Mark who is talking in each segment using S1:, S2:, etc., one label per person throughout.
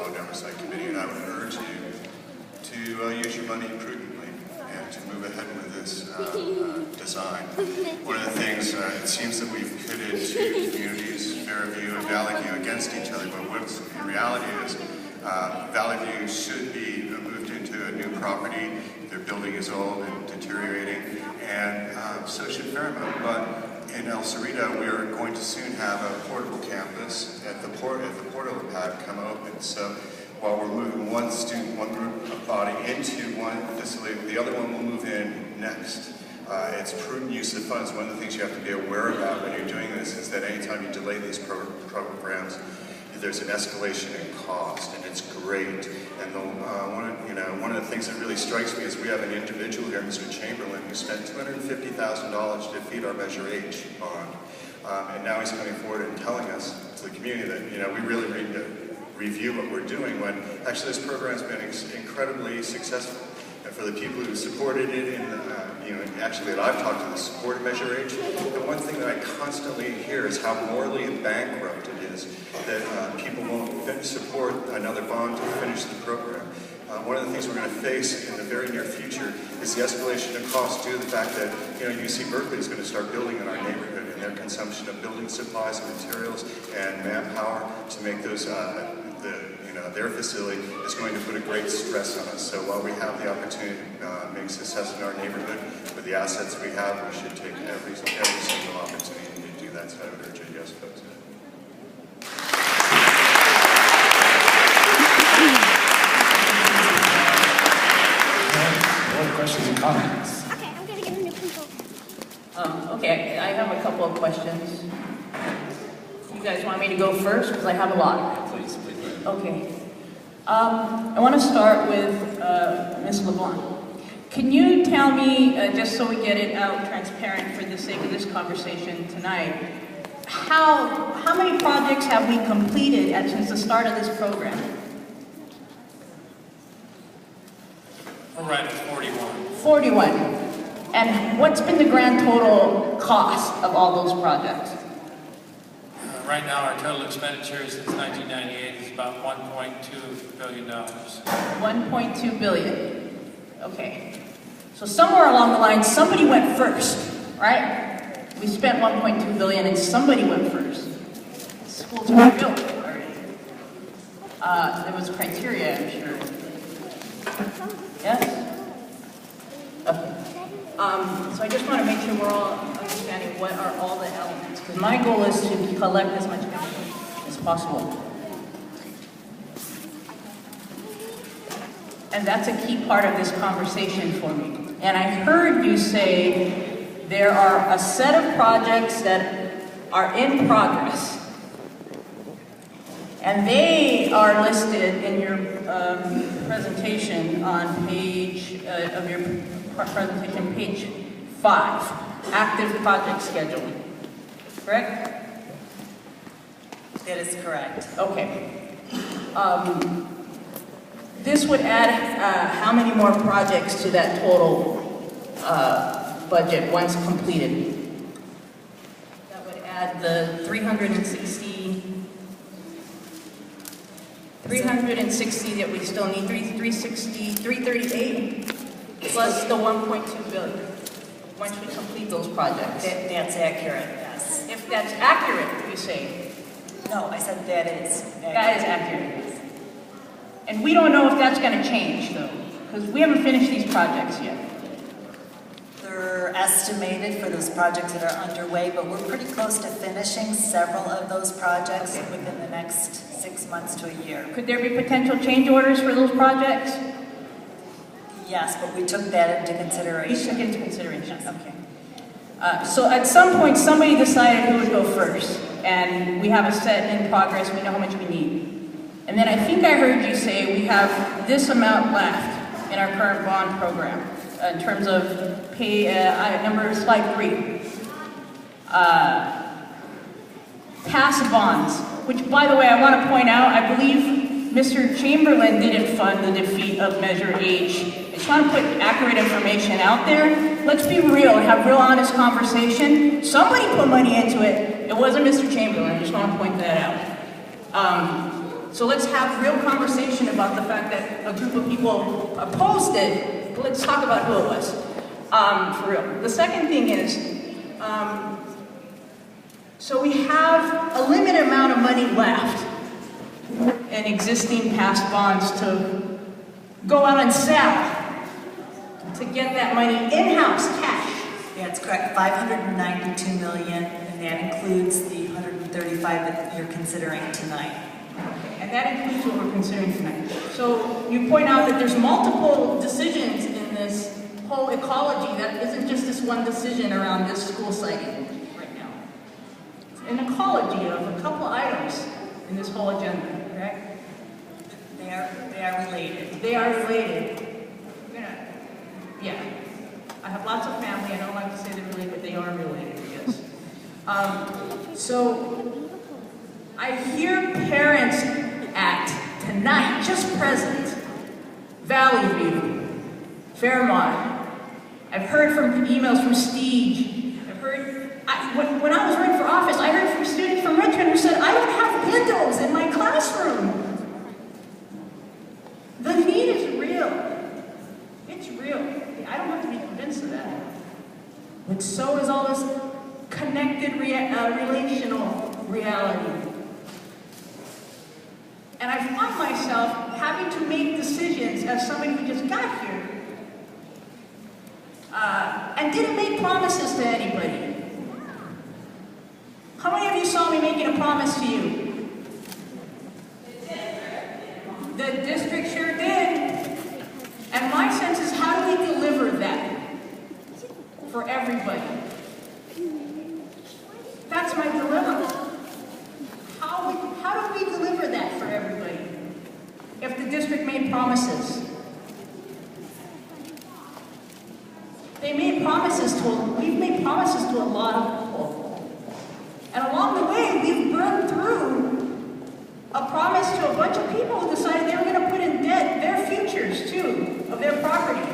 S1: Development Oversight Committee, and I would urge you to use your money prudently and to move ahead with this design. One of the things, it seems that we've pitted two communities, Fairview and Valley View, against each other, but what's in reality is Valley View should be moved into a new property. Their building is old and deteriorating, and so should Fairmount. But in El Cerrito, we are going to soon have a portable campus at the portal pad come open. So while we're moving one group body into one facility, the other one will move in next. It's prudent use of funds. One of the things you have to be aware about when you're doing this is that anytime you delay these programs, there's an escalation in cost, and it's great. And one of the things that really strikes me is we have an individual here, Mr. Chamberlain, who spent $250,000 to defeat our Measure H bond, and now he's coming forward and telling us, to the community, that we really need to review what we're doing, when actually this program's been incredibly successful. And for the people who supported it, and actually that I've talked to, the support of Measure H, the one thing that I constantly hear is how morally bankrupt it is that people won't support another bond to finish the program. One of the things we're going to face in the very near future is the escalation of costs due to the fact that UC Berkeley is going to start building in our neighborhood, and their consumption of building supplies and materials and manpower to make those their facility is going to put a great stress on us. So while we have the opportunity to make success in our neighborhood with the assets we have, we should take every single opportunity to do that. So I would urge a yes vote.
S2: More questions and comments?
S3: Okay, I'm gonna get a new pencil.
S4: Okay, I have a couple of questions. You guys want me to go first? Because I have a lot.
S2: Please.
S4: Okay. I want to start with Ms. LeBlanc. Can you tell me, just so we get it out transparent for the sake of this conversation tonight, how many projects have we completed since the start of this program?
S5: We're right at 41.
S4: 41. And what's been the grand total cost of all those projects?
S5: Right now, our total expenditures since 1998 is about $1.2 billion.
S4: 1.2 billion. Okay. So somewhere along the line, somebody went first, right? We spent 1.2 billion and somebody went first. Schools were built already. There was criteria, I'm sure. Yes? Okay. So I just want to make sure we're all understanding what are all the elements, because my goal is to collect as much information as possible. And that's a key part of this conversation for me. And I heard you say there are a set of projects that are in progress. And they are listed in your presentation on page, of your presentation, page 5, active project schedule. Correct?
S6: That is correct.
S4: Okay. This would add how many more projects to that total budget once completed? That would add the 360 that we still need, 338 plus the 1.2 billion once we complete those projects.
S6: That's accurate, yes.
S4: If that's accurate, you say?
S6: No, I said that is accurate.
S4: That is accurate. And we don't know if that's going to change, though, because we haven't finished these projects yet.
S6: They're estimated for those projects that are underway, but we're pretty close to finishing several of those projects within the next 6 months to a year.
S4: Could there be potential change orders for those projects?
S6: Yes, but we took that into consideration.
S4: You took into consideration, okay. So at some point, somebody decided who would go first, and we have a set in progress, we know how much we need. And then I think I heard you say we have this amount left in our current bond program, in terms of slide 3. Past bonds, which by the way, I want to point out, I believe Mr. Chamberlain didn't fund the defeat of Measure H. I just want to put accurate information out there. Let's be real and have real honest conversation. Somebody put money into it. It wasn't Mr. Chamberlain. I just want to point that out. So let's have real conversation about the fact that a group of people opposed it. Let's talk about who it was, for real. The second thing is, so we have a limited amount of money left in existing past bonds to go out and sell, to get that money in-house, cash.
S6: Yeah, it's correct, 592 million, and that includes the 135 that you're considering tonight.
S4: And that includes what we're considering tonight. So you point out that there's multiple decisions in this whole ecology that isn't just this one decision around this school site right now. It's an ecology of a couple items in this whole agenda, correct?
S6: They are related.
S4: They are related. Yeah. I have lots of family. I don't like to say they're related, but they are related, yes. So I hear parents at tonight, just present, Valley View, Fairmont. I've heard from emails from Steege. I've heard, when I was running for office, I heard from students from Richmond who said, I don't have windows in my classroom. The need is real. It's real. I don't have to be convinced of that. But so is all this connected relational reality. And I find myself having to make decisions as somebody who just got here and didn't make promises to anybody. How many of you saw me making a promise to you? The district sure did. And my sense is, how do we deliver that for everybody? That's my dilemma. How do we deliver that for everybody if the district made promises? We've made promises to a lot of people. And along the way, we've burned through a promise to a bunch of people who decided they were going to put in debt their futures, too, of their property.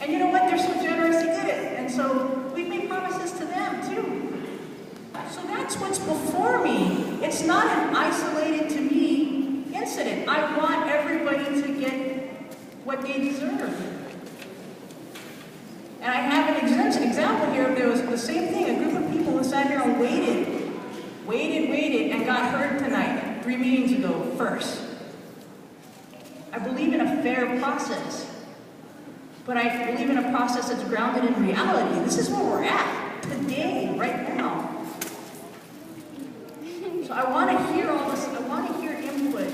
S4: And you know what? They're so generous they did it. And so we've made promises to them, too. So that's what's before me. It's not an isolated to me incident. I want everybody to get what they deserve. And I have an example here. There was the same thing. A group of people who sat here and waited, and got heard tonight, 3 meetings ago, first. I believe in a fair process. But I believe in a process that's grounded in reality. This is where we're at today, right now. So I want to hear all this. I want to hear input.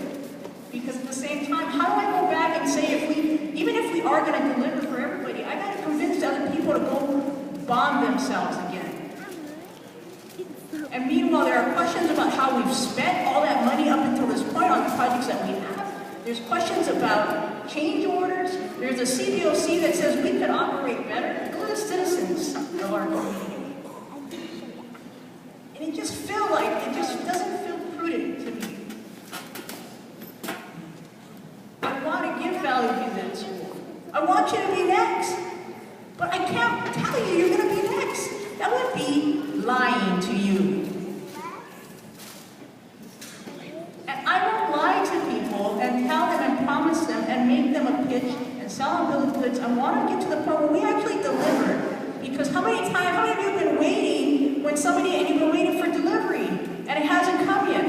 S4: Because at the same time, how do I go back and say, even if we are going to deliver for everybody, I got to convince other people to go bond themselves again. And meanwhile, there are questions about how we've spent all that money up until this point on the projects that we have. There's questions about change orders. There's a CBOC that says we could operate better. Go to the citizens of our community. And it just doesn't feel prudent to me. I want to give Valley View that school. I want you to be next. But I can't tell you you're going to be next. That would be lying to you. And I don't lie to people and tell them and promise them and make them a pitch and sell them bill of goods. I want to get to the point where we actually deliver. Because how many of you have been waiting when and you've been waiting for delivery and it hasn't come yet?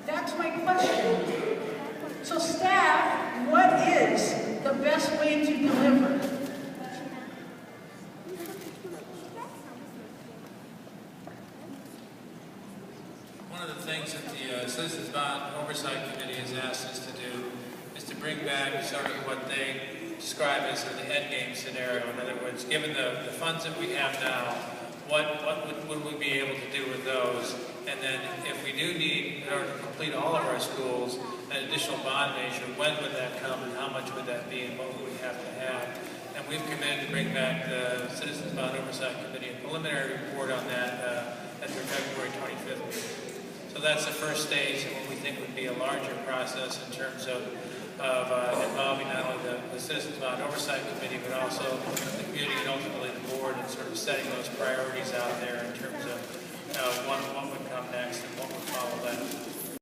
S4: That's my question. So staff, what is the best way to deliver?
S5: One of the things that the Citizens Bond Oversight Committee has asked us to do is to bring back sort of what they describe as the end game scenario. In other words, given the funds that we have now, what would we be able to do with those? And then if we do need, in order to complete all of our schools, an additional bond measure, when would that come and how much would that be and what would we have to have? And we've committed to bring back the Citizens Bond Oversight Committee a preliminary report on that at their February 25th meeting. So that's the first stage of what we think would be a larger process in terms of involving not only the Citizens Bond Oversight Committee, but also the community and ultimately the board, and sort of setting those priorities out there in terms of what would come next and what would follow that. that.